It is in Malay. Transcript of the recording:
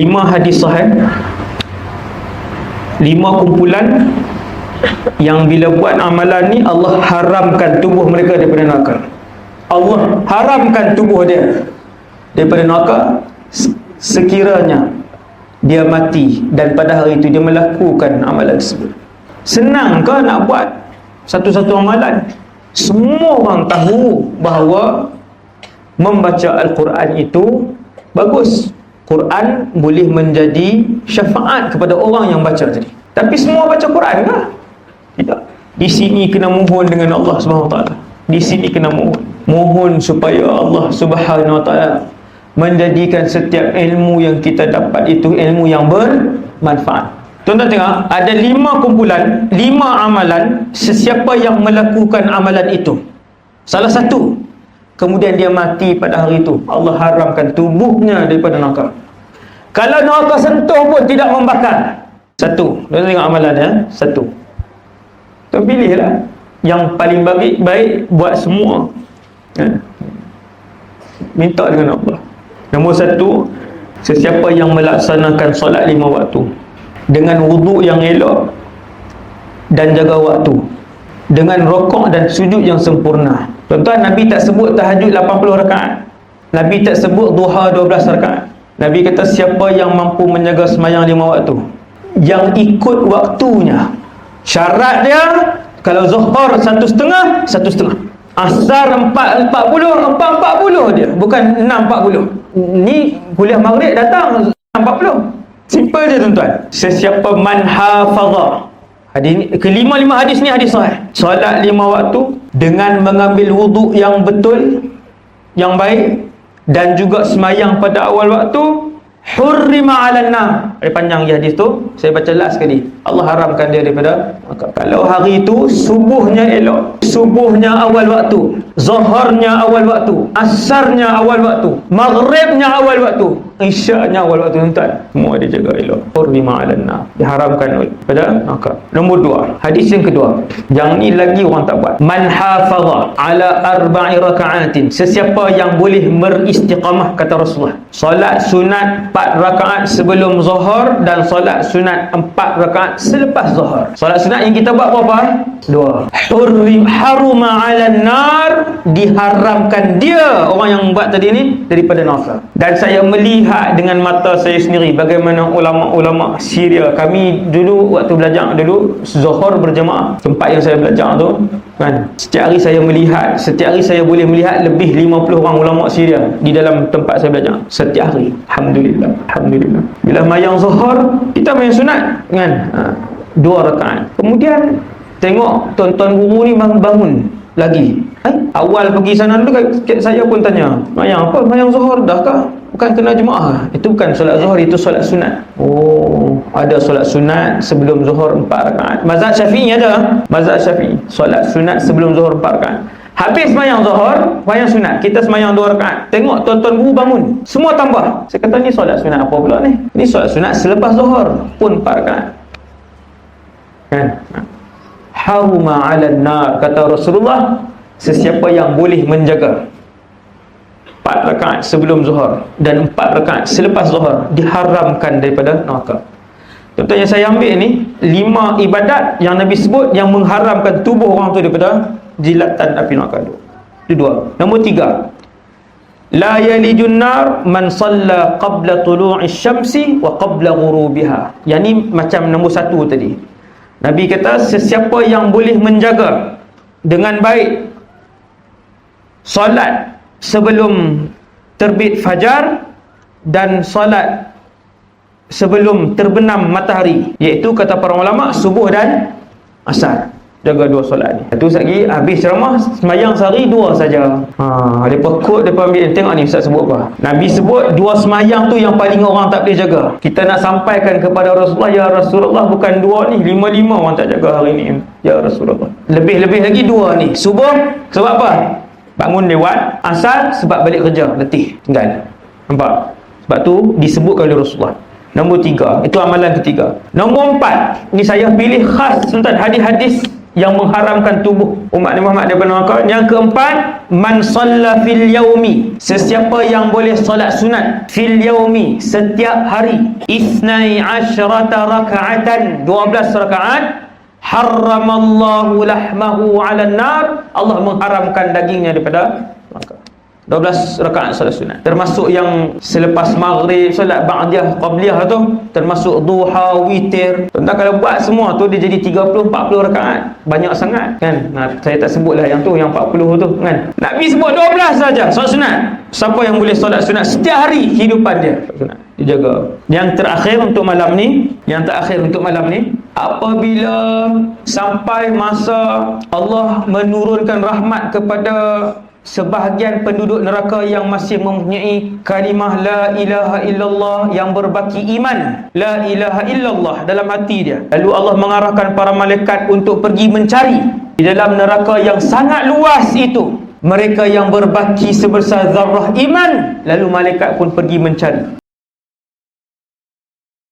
5 hadis sahih, 5 kumpulan yang bila buat amalan ni Allah haramkan tubuh mereka daripada neraka. Allah haramkan tubuh dia daripada neraka sekiranya dia mati dan pada hari itu dia melakukan amalan tersebut. Senang ke nak buat satu-satu amalan? Semua orang tahu bahawa membaca Al-Quran itu bagus. Quran boleh menjadi syafaat kepada orang yang baca tadi. Tapi semua baca Quran ke? Tidak. Di sini kena mohon dengan Allah Subhanahu Wa Taala. Di sini kena mohon supaya Allah Subhanahu Wa Taala menjadikan setiap ilmu yang kita dapat itu ilmu yang bermanfaat. Tuan-tuan tengok, ada 5 kumpulan, 5 amalan. Sesiapa yang melakukan amalan itu, salah satu, kemudian dia mati pada hari itu, Allah haramkan tubuhnya daripada neraka. Kalau neraka sentuh pun tidak membakar. Satu, tuan tengok amalannya, satu. Tuan pilihlah yang paling baik buat semua. Minta dengan Allah. Nombor 1, sesiapa yang melaksanakan solat 5 waktu dengan wuduk yang elok dan jaga waktu, dengan rokok dan sujud yang sempurna. Tuan-tuan, Nabi tak sebut tahajud 80 rakaat. Nabi tak sebut duha 12 rakaat. Nabi kata siapa yang mampu menjaga sembahyang 5 waktu, yang ikut waktunya. Syarat dia, kalau Zuhur 1,5, 1,5. Asar 4:40 dia, bukan 6:40. Ni kuliah maghrib datang 6:40. Simple je tuan-tuan. Sesiapa man hafadha, hadis kelima hadis ni hadis sahih. Solat 5 waktu dengan mengambil wuduk yang betul, yang baik, dan juga semayang pada awal waktu, hurrima 'alan nar. Ada panjang je hadis tu, saya baca last sekali. Allah haramkan dia daripada neraka. Kalau hari itu subuhnya elok, subuhnya awal waktu, zuhurnya awal waktu, asarnya awal waktu, maghribnya awal waktu, isyaknya awal waktu, tuan-tuan, semua dia jaga elok. Hurrima 'alan nar, diharamkan daripada neraka. Nombor 2, hadis yang kedua, yang ni lagi orang tak buat. Man hafadha ala 4 raka'atin, sesiapa yang boleh beristiqamah, kata Rasulullah, solat sunat 4 rakaat sebelum zuhur dan solat sunat 4 rakaat selepas zuhur. Solat sunat yang kita buat berapa? 2. Haruma 'alan nar, diharamkan dia, orang yang buat tadi ni, daripada neraka. Dan saya melihat dengan mata saya sendiri bagaimana ulama-ulama Syria. Kami dulu waktu belajar dulu zuhur berjemaah, tempat yang saya belajar tu kan, setiap hari saya melihat, setiap hari saya boleh melihat lebih 50 orang ulama Syria di dalam tempat saya belajar setiap hari. Alhamdulillah, alhamdulillah. Bila mayang zuhur, kita mayang sunat kan, 2 rakaat. Kemudian tengok tuan-tuan guru ni bangun lagi. Awal pergi sana dulu, saya pun tanya, mayang apa? Mayang zuhur dah kah? Bukan kena jemaah. Itu bukan solat zuhur, itu solat sunat. Oh, ada solat sunat sebelum zuhur 4 rakaat. Mazhab Syafi'i ada. Mazhab Syafi'i, solat sunat sebelum zuhur 4 rakaat. Habis semayang zuhur, semayang sunat, kita semayang 2 rakaat. Tengok tuan-tuan guru bangun, semua tambah. Saya kata ni solat sunat apa pula ni? Ini solat sunat selepas zuhur pun 4 rakaat. Kan? Haruma 'alan nar, kata Rasulullah, sesiapa yang boleh menjaga 4 rakaat sebelum zuhur dan 4 rakaat selepas zuhur, diharamkan daripada neraka. Tuan-tuan, yang saya ambil ni 5 ibadat yang Nabi sebut yang mengharamkan tubuh orang tu daripada jilatan api neraka. Itu 2. Nombor 3, la yalijun nar man salla qabla tulu'i syamsi wa qabla ghurubiha. Yang ni macam nombor 1 tadi. Nabi kata sesiapa yang boleh menjaga dengan baik solat sebelum terbit fajar dan solat sebelum terbenam matahari, iaitu kata para ulama subuh dan asar, jaga 2 solat ni. Satu lagi, habis ceramah semayang sehari 2 saja. Depa quote, depa ambil, tengok ni ustaz sebut apa. Nabi sebut 2 semayang tu yang paling orang tak boleh jaga. Kita nak sampaikan kepada Rasulullah, ya Rasulullah, bukan 2 ni, 5 orang tak jaga hari ni, ya Rasulullah. Lebih-lebih lagi 2 ni. Subuh sebab apa? Bangun lewat. Asar sebab balik kerja, letih, tinggal. Nampak? Sebab tu disebutkan oleh Rasulullah. Nombor 3, itu amalan ketiga. Nombor 4, ni saya pilih khas tuan-tuan, hadis-hadis yang mengharamkan tubuh umat Nabi Muhammad daripada neraka. Yang keempat, man shalla fil yaumi, sesiapa yang boleh solat sunat fil yaumi, setiap hari, 12 raka'atan, 12 rakaat, harramallahu lahmahu 'alan nar, Allah mengharamkan dagingnya daripada neraka. 12 rakaat solat sunat, termasuk yang selepas maghrib, solat ba'diyah qabliyah tu, termasuk duha, witir. Tuan kalau buat semua tu dia jadi 30-40 rakaat, banyak sangat kan. Saya tak sebutlah yang tu, yang 40 tu kan. Nabi sebut 12 saja solat sunat. Siapa yang boleh solat sunat setiap hari kehidupan dia, sunat dijaga. Yang terakhir untuk malam ni, apabila sampai masa Allah menurunkan rahmat kepada sebahagian penduduk neraka yang masih mempunyai kalimah la ilaha illallah, yang berbaki iman la ilaha illallah dalam hati dia, lalu Allah mengarahkan para malaikat untuk pergi mencari di dalam neraka yang sangat luas itu mereka yang berbaki sebesar zarrah iman, lalu malaikat pun pergi mencari.